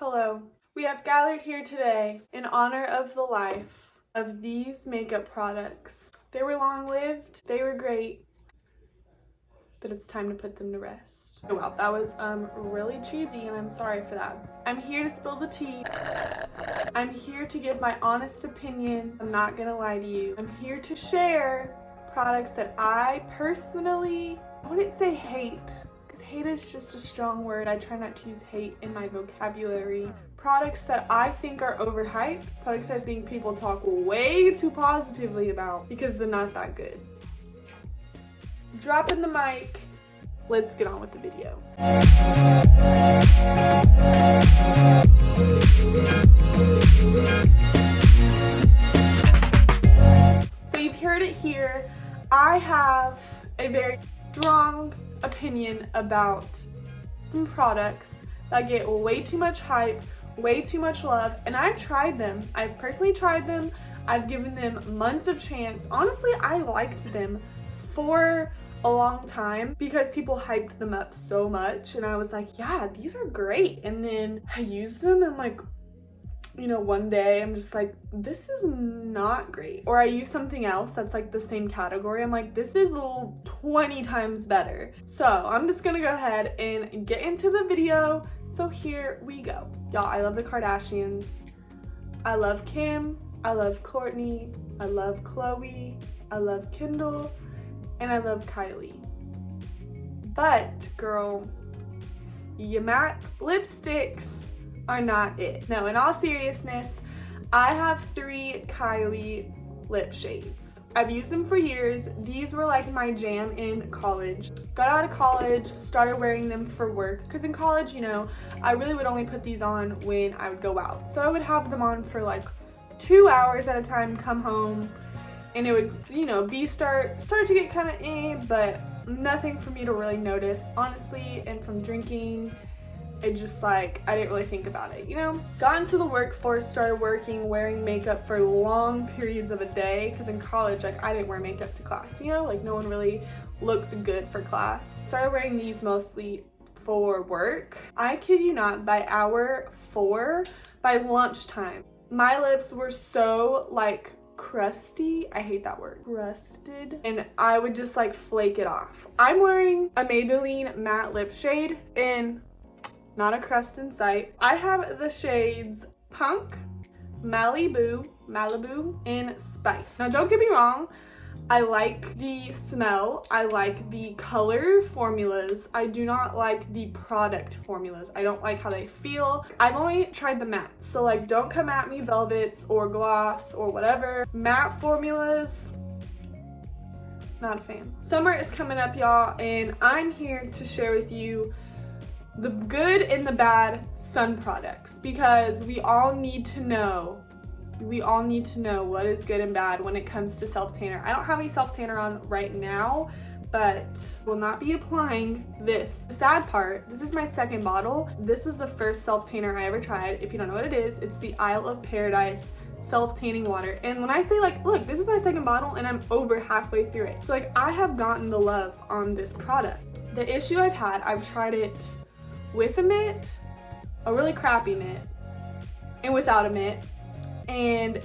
Hello. We have gathered here today in honor of the life of these makeup products. They were long-lived, they were great, but it's time to put them to rest. Oh wow, that was really cheesy and I'm sorry for that. I'm here to spill the tea. I'm here to give my honest opinion. I'm not gonna lie to you. I'm here to share products that I personally, I wouldn't say hate, because hate is just a strong word. I try not to use hate in my vocabulary. Products that I think are overhyped, products I think people talk way too positively about because they're not that good. Dropping the mic, let's get on with the video. So you've heard it here. I have a very strong opinion about some products that get way too much hype, way too much love, and I've tried them. I've personally tried them. I've given them months of chance. Honestly, I liked them for a long time because people hyped them up so much and I was like, yeah, these are great. And then I used them and like, you know, one day I'm just like, this is not great. Or I use something else that's like the same category. I'm like, this is 20 times better. So I'm just gonna go ahead and get into the video. So here we go. Y'all, I love the Kardashians. I love Kim. I love Kourtney. I love Khloe. I love Kendall. And I love Kylie. But girl, your matte lipsticks are not it. No, in all seriousness, I have 3 Kylie lip shades. I've used them for years. These were like my jam in college. Got out of college, started wearing them for work, because in college, you know, I really would only put these on when I would go out. So I would have them on for like 2 hours at a time, come home, and it would, you know, start to get kind of but nothing for me to really notice, honestly. And from drinking, it just like, I didn't really think about it, you know? Got into the workforce, started working, wearing makeup for long periods of a day, because in college, like, I didn't wear makeup to class, you know? Like, no one really looked good for class. Started wearing these mostly for work. I kid you not, by hour 4, by lunchtime, my lips were so, like, crusty. I hate that word. Crusted. And I would just like flake it off. I'm wearing a Maybelline matte lip shade and not a crust in sight. I have the shades Punk, Malibu, and Spice. Now don't get me wrong, I like the smell, I like the color formulas. I do not like the product formulas. I don't like how they feel. I've only tried the mattes, so like don't come at me velvets or gloss or whatever. Matte formulas, not a fan. Summer is coming up, y'all, and I'm here to share with you the good and the bad sun products, because we all need to know what is good and bad when it comes to self-tanner. I don't have any self-tanner on right now, but will not be applying this. The sad part, this is my second bottle. This was the first self-tanner I ever tried. If you don't know what it is, it's the Isle of Paradise self-tanning water. And when I say like, look, this is my second bottle and I'm over halfway through it. So like, I have gotten the love on this product. The issue I've had, I've tried it with a mitt, a really crappy mitt, and without a mitt, and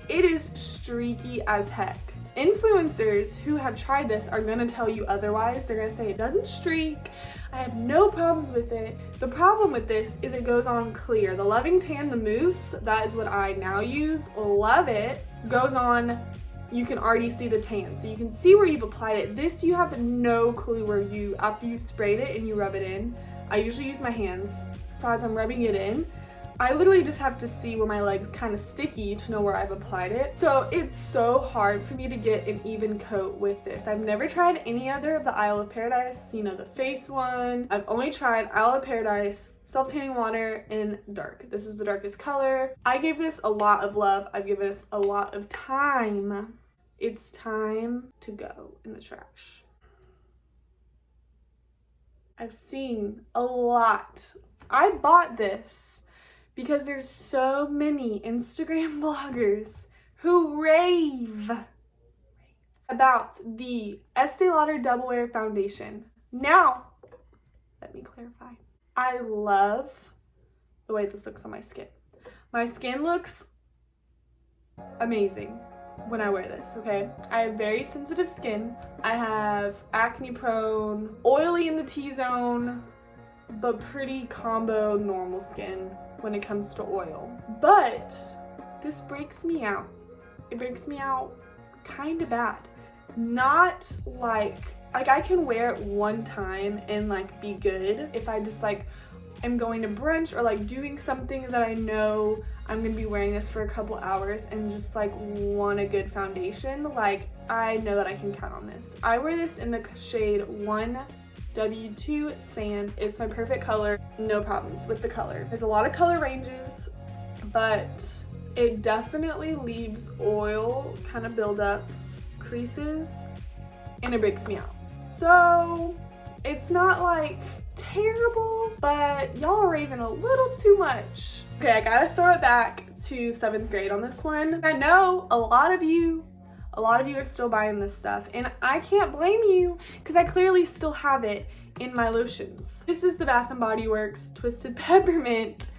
it is streaky as heck. Influencers who have tried this are gonna tell you otherwise. They're gonna say it doesn't streak, I have no problems with it. The problem with this is it goes on clear. The Loving Tan, the mousse, that is what I now use, love it, goes on, you can already see the tan, so you can see where you've applied it. This, you have no clue where after you've sprayed it and you rub it in. I usually use my hands, so as I'm rubbing it in, I literally just have to see where my leg's kind of sticky to know where I've applied it. So it's so hard for me to get an even coat with this. I've never tried any other of the Isle of Paradise, you know, the face one. I've only tried Isle of Paradise self-tanning water in dark. This is the darkest color. I gave this a lot of love. I've given this a lot of time. It's time to go in the trash. I've seen a lot. I bought this because there's so many Instagram bloggers who rave about the Estee Lauder Double Wear Foundation. Now, let me clarify. I love the way this looks on my skin. My skin looks amazing when I wear this, okay? I have very sensitive skin. I have acne prone, oily in the T-zone, but pretty combo normal skin when it comes to oil. But this breaks me out. It breaks me out kind of bad. Not like I can wear it one time and like be good if I just like am going to brunch or like doing something that I know I'm gonna be wearing this for a couple hours and just like want a good foundation. Like I know that I can count on this. I wear this in the shade 1W2 Sand. It's my perfect color. No problems with the color. There's a lot of color ranges, but it definitely leaves oil kind of build up, creases, and it breaks me out. So it's not like terrible, but y'all are raving a little too much. Okay, I gotta throw it back to 7th grade on this one. I know a lot of you are still buying this stuff, and I can't blame you because I clearly still have it in my lotions. This is the Bath & Body Works Twisted Peppermint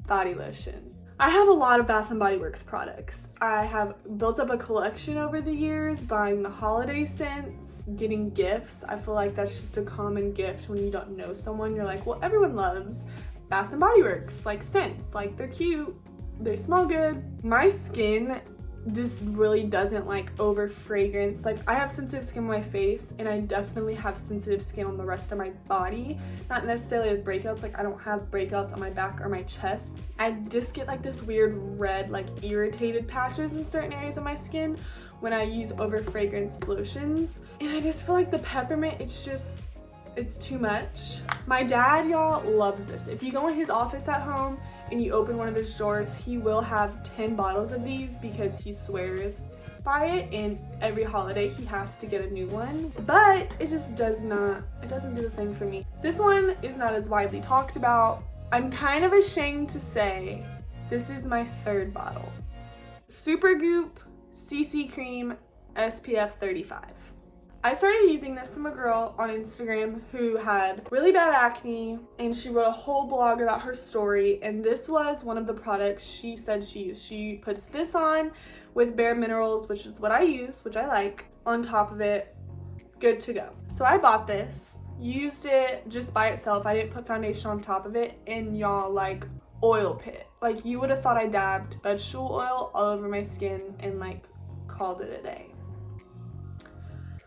Body Lotion. I have a lot of Bath & Body Works products. I have built up a collection over the years, buying the holiday scents, getting gifts. I feel like that's just a common gift when you don't know someone. You're like, well, everyone loves Bath & Body Works, like scents, like they're cute, they smell good. My skin just really doesn't like over fragrance. Like I have sensitive skin on my face, and I definitely have sensitive skin on the rest of my body. Not necessarily with breakouts, like I don't have breakouts on my back or my chest. I just get like this weird red, like irritated patches in certain areas of my skin when I use over fragranced lotions. And I just feel like the peppermint, it's too much. My dad, y'all, loves this. If you go in his office at home and you open one of his drawers, he will have 10 bottles of these because he swears by it, and every holiday he has to get a new one. But it just doesn't do the thing for me. This one is not as widely talked about. I'm kind of ashamed to say this is my 3rd bottle. Super Goop CC Cream SPF 35. I started using this from a girl on Instagram who had really bad acne, and she wrote a whole blog about her story, and this was one of the products she said she used. She puts this on with Bare Minerals, which is what I use, which I like, on top of it, good to go. So I bought this, used it just by itself. I didn't put foundation on top of it, and y'all, like, oil pit. Like, you would have thought I dabbed vegetable oil all over my skin and like called it a day.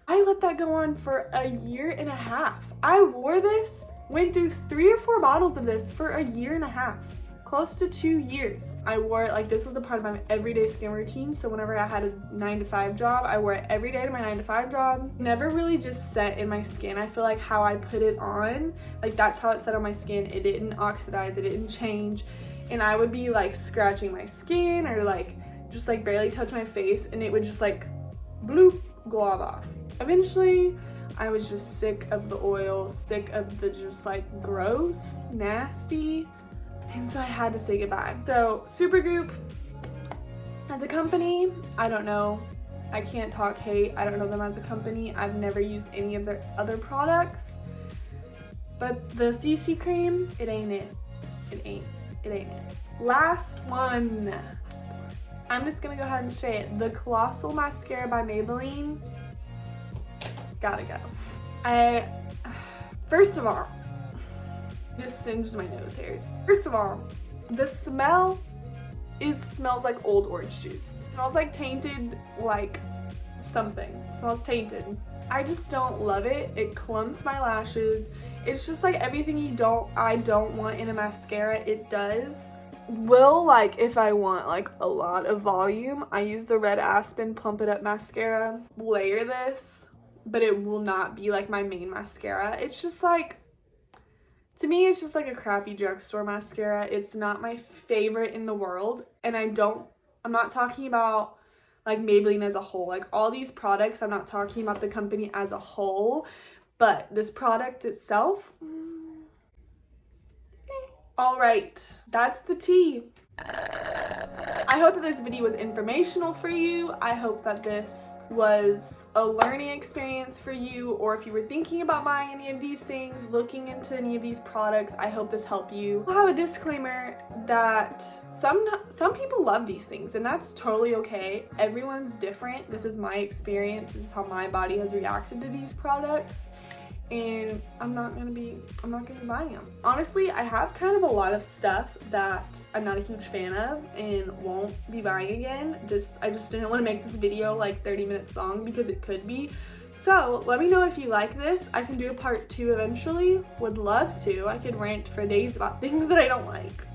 I let that go on for a year and a half. I wore this, went through 3 or 4 bottles of this for a year and a half, close to 2 years. I wore it like this was a part of my everyday skin routine. So whenever I had a 9-to-5 job, I wore it every day to my 9-to-5 job. Never really just set in my skin. I feel like how I put it on, like that's how it set on my skin. It didn't oxidize, it didn't change. And I would be like scratching my skin or like just like barely touch my face, and it would just like bloop, glob off. Eventually, I was just sick of the oil, sick of the just like gross, nasty, and so I had to say goodbye. So Super Goop, as a company, I don't know. I can't talk hate. I don't know them as a company. I've never used any of their other products, but the CC cream, it ain't it. It ain't it. Last one. I'm just gonna go ahead and say it. The Colossal Mascara by Maybelline. Gotta go. First of all, just singed my nose hairs. First of all, the smell smells like old orange juice. It smells like tainted, like something. It smells tainted. I just don't love it. It clumps my lashes. It's just like everything I don't want in a mascara, it does. Like if I want like a lot of volume, I use the Red Aspen Plump It Up mascara. Layer this, but it will not be like my main mascara. It's just like, to me, it's just like a crappy drugstore mascara. It's not my favorite in the world. And I'm not talking about like Maybelline as a whole. Like all these products, I'm not talking about the company as a whole, but this product itself, all right, that's the tea. I I hope that this video was informational for you. I hope that this was a learning experience for you, or if you were thinking about buying any of these things, looking into any of these products, I hope this helped you. I'll have a disclaimer that some people love these things, and that's totally okay. Everyone's different. This is my experience. This is how my body has reacted to these products. And I'm not gonna be buying them. Honestly, I have kind of a lot of stuff that I'm not a huge fan of and won't be buying again. I just didn't want to make this video like 30 minutes long because it could be. So let me know if you like this. I can do a part 2 eventually. Would love to. I could rant for days about things that I don't like.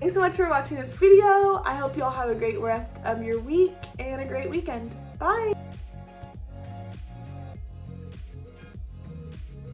Thanks so much for watching this video. I hope you all have a great rest of your week and a great weekend. Bye!